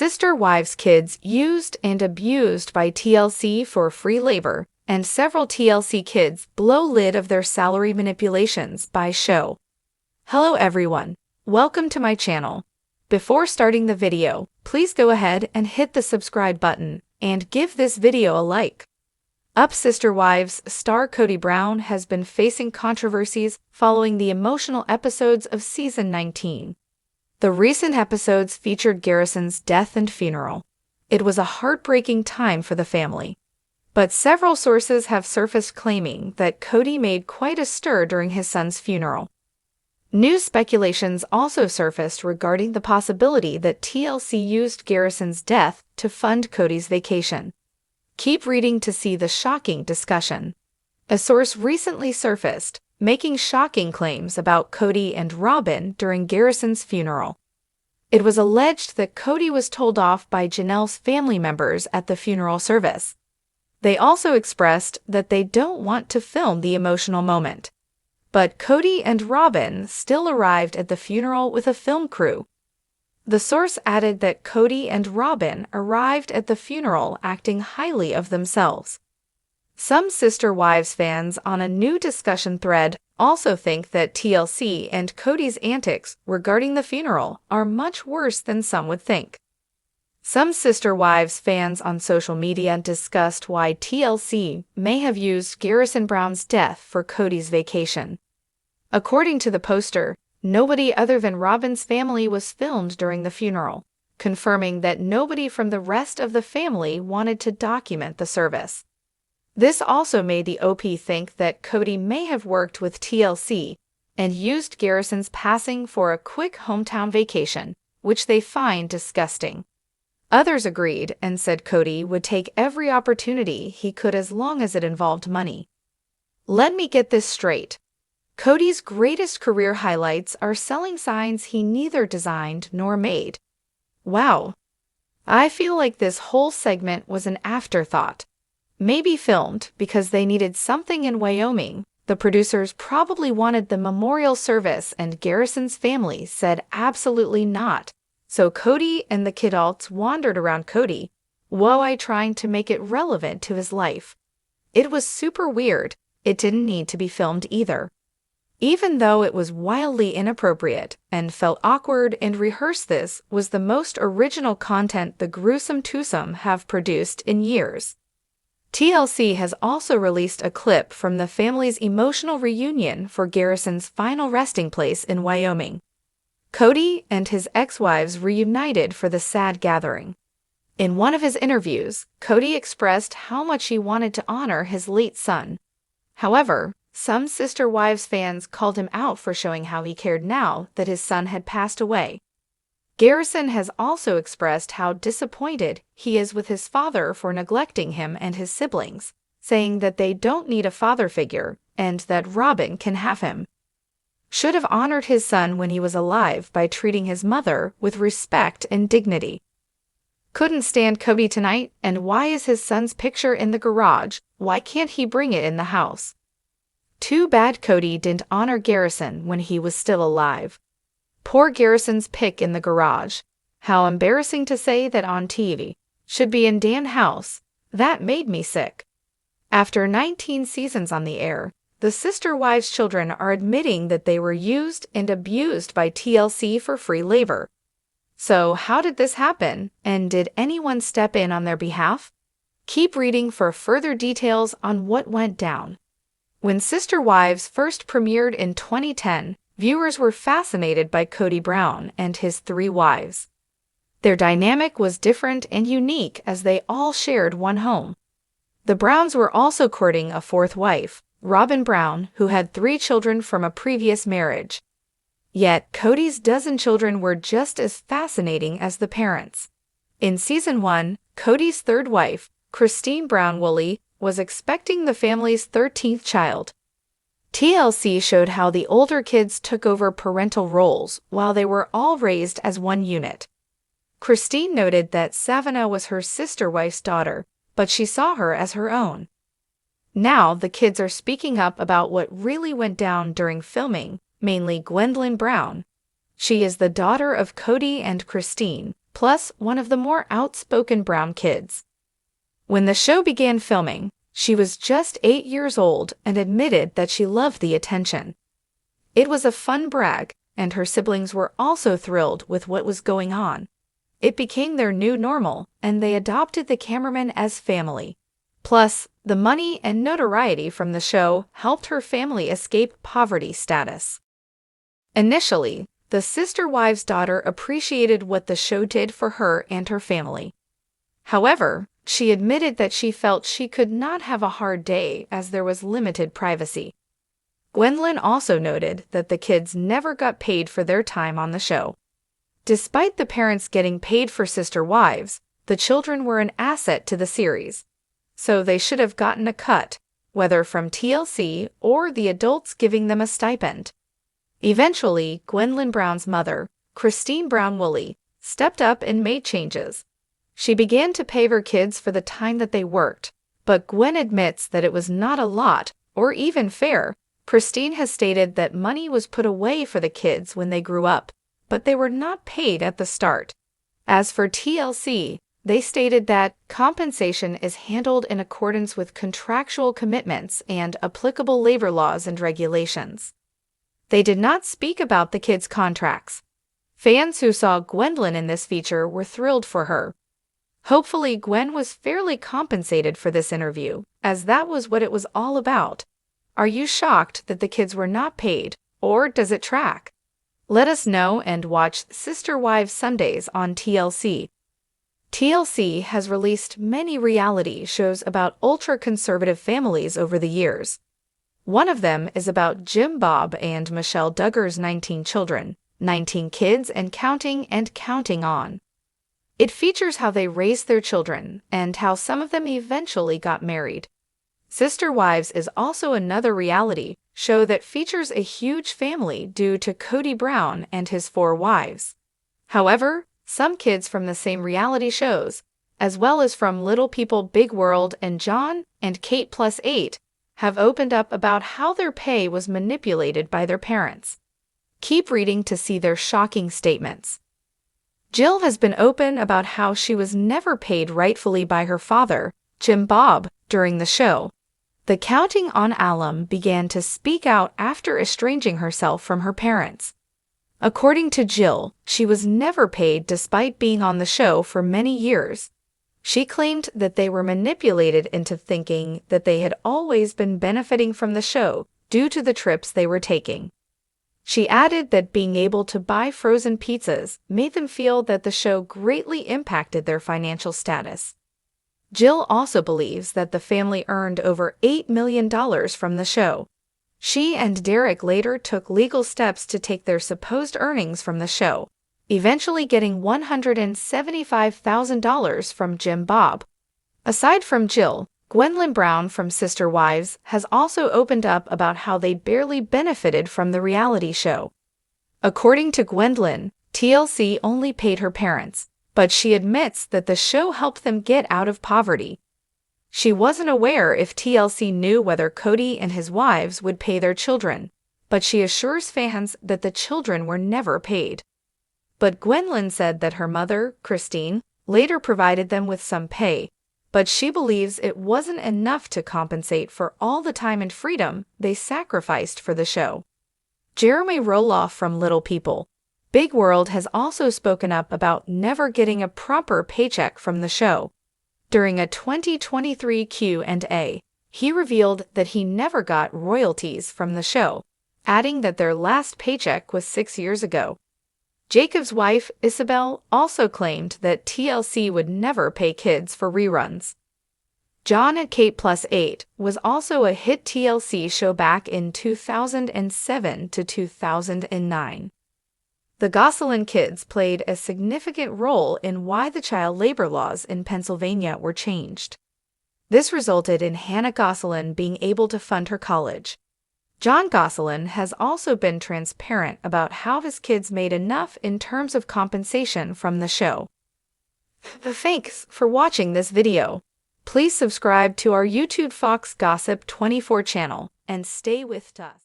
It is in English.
Sister wives' kids used and abused by TLC for free labor, and several TLC kids blow lid of their salary manipulations by show. Hello everyone, welcome to my channel. Before starting the video, please go ahead and hit the subscribe button and give this video a like. Sister Wives star Kody Brown has been facing controversies following the emotional episodes of season 19. The recent episodes featured Garrison's death and funeral. It was a heartbreaking time for the family. But several sources have surfaced claiming that Kody made quite a stir during his son's funeral. News speculations also surfaced regarding the possibility that TLC used Garrison's death to fund Kody's vacation. Keep reading to see the shocking discussion. A source recently surfaced, making shocking claims about Kody and Robyn during Garrison's funeral. It was alleged that Kody was told off by Janelle's family members at the funeral service. They also expressed that they don't want to film the emotional moment. But Kody and Robyn still arrived at the funeral with a film crew. The source added that Kody and Robyn arrived at the funeral acting highly of themselves. Some Sister Wives fans on a new discussion thread also think that TLC and Kody's antics regarding the funeral are much worse than some would think. Some Sister Wives fans on social media discussed why TLC may have used Garrison Brown's death for Kody's vacation. According to the poster, nobody other than Robyn's family was filmed during the funeral, confirming that nobody from the rest of the family wanted to document the service. This also made the OP think that Kody may have worked with TLC and used Garrison's passing for a quick hometown vacation, which they find disgusting. Others agreed and said Kody would take every opportunity he could as long as it involved money. Let me get this straight. Kody's greatest career highlights are selling signs he neither designed nor made. Wow. I feel like this whole segment was an afterthought. Maybe filmed because they needed something in Wyoming. The producers probably wanted the memorial service and Garrison's family said absolutely not. So Kody and the kidults wandered around Kody, trying to make it relevant to his life. It was super weird. It didn't need to be filmed either. Even though it was wildly inappropriate and felt awkward and rehearsed, this was the most original content the gruesome twosome have produced in years. TLC has also released a clip from the family's emotional reunion for Garrison's final resting place in Wyoming. Kody and his ex-wives reunited for the sad gathering. In one of his interviews, Kody expressed how much he wanted to honor his late son. However, some Sister Wives fans called him out for showing how he cared now that his son had passed away. Garrison has also expressed how disappointed he is with his father for neglecting him and his siblings, saying that they don't need a father figure and that Robyn can have him. Should have honored his son when he was alive by treating his mother with respect and dignity. Couldn't stand Kody tonight, and why is his son's picture in the garage? Why can't he bring it in the house? Too bad Kody didn't honor Garrison when he was still alive. Poor Garrison's pic in the garage. How embarrassing to say that on TV. Should be in Dan's house. That made me sick. After 19 seasons on the air, the Sister Wives children are admitting that they were used and abused by TLC for free labor. So how did this happen, and did anyone step in on their behalf? Keep reading for further details on what went down. When Sister Wives first premiered in 2010, viewers were fascinated by Kody Brown and his 3 wives. Their dynamic was different and unique as they all shared one home. The Browns were also courting a 4th wife, Robyn Brown, who had 3 children from a previous marriage. Yet Kody's dozen children were just as fascinating as the parents. In season 1, Kody's 3rd wife, Christine Brown Woolley, was expecting the family's 13th child. TLC showed how the older kids took over parental roles while they were all raised as one unit. Christine noted that Savannah was her sister wife's daughter, but she saw her as her own. Now the kids are speaking up about what really went down during filming, mainly Gwendolyn Brown. She is the daughter of Kody and Christine, plus one of the more outspoken Brown kids. When the show began filming, she was just 8 years old and admitted that she loved the attention. It was a fun brag, and her siblings were also thrilled with what was going on. It became their new normal, and they adopted the cameraman as family. Plus, the money and notoriety from the show helped her family escape poverty status. Initially, the sister wives' daughter appreciated what the show did for her and her family. However, she admitted that she felt she could not have a hard day as there was limited privacy. Gwendolyn also noted that the kids never got paid for their time on the show. Despite the parents getting paid for Sister Wives, the children were an asset to the series, so they should have gotten a cut, whether from TLC or the adults giving them a stipend. Eventually, Gwendolyn Brown's mother, Christine Brown-Woolley, stepped up and made changes. She began to pay her kids for the time that they worked, but Gwen admits that it was not a lot or even fair. Christine has stated that money was put away for the kids when they grew up, but they were not paid at the start. As for TLC, they stated that compensation is handled in accordance with contractual commitments and applicable labor laws and regulations. They did not speak about the kids' contracts. Fans who saw Gwendolyn in this feature were thrilled for her. Hopefully, Gwen was fairly compensated for this interview, as that was what it was all about. Are you shocked that the kids were not paid, or does it track? Let us know and watch Sister Wives Sundays on TLC. TLC has released many reality shows about ultra-conservative families over the years. One of them is about Jim Bob and Michelle Duggar's 19 children, 19 kids and counting on. It features how they raised their children and how some of them eventually got married. Sister Wives is also another reality show that features a huge family due to Cody Brown and his 4 wives. However, some kids from the same reality shows, as well as from Little People Big World and John and Kate Plus 8, have opened up about how their pay was manipulated by their parents. Keep reading to see their shocking statements. Jill has been open about how she was never paid rightfully by her father, Jim Bob, during the show. The Counting on alum began to speak out after estranging herself from her parents. According to Jill, she was never paid despite being on the show for many years. She claimed that they were manipulated into thinking that they had always been benefiting from the show due to the trips they were taking. She added that being able to buy frozen pizzas made them feel that the show greatly impacted their financial status. Jill also believes that the family earned over $8 million from the show. She and Derek later took legal steps to take their supposed earnings from the show, eventually getting $175,000 from Jim Bob. Aside from Jill, Gwendolyn Brown from Sister Wives has also opened up about how they barely benefited from the reality show. According to Gwendolyn, TLC only paid her parents, but she admits that the show helped them get out of poverty. She wasn't aware if TLC knew whether Cody and his wives would pay their children, but she assures fans that the children were never paid. But Gwendolyn said that her mother, Christine, later provided them with some pay, but she believes it wasn't enough to compensate for all the time and freedom they sacrificed for the show. Jeremy Roloff from Little People Big World has also spoken up about never getting a proper paycheck from the show. During a 2023 Q&A, he revealed that he never got royalties from the show, adding that their last paycheck was 6 years ago. Jacob's wife, Isabel, also claimed that TLC would never pay kids for reruns. John at Kate Plus 8 was also a hit TLC show back in 2007 to 2009. The Gosselin kids played a significant role in why the child labor laws in Pennsylvania were changed. This resulted in Hannah Gosselin being able to fund her college. John Gosselin has also been transparent about how his kids made enough in terms of compensation from the show. Thanks for watching this video. Please subscribe to our YouTube Fox Gossip 24 channel and stay with us.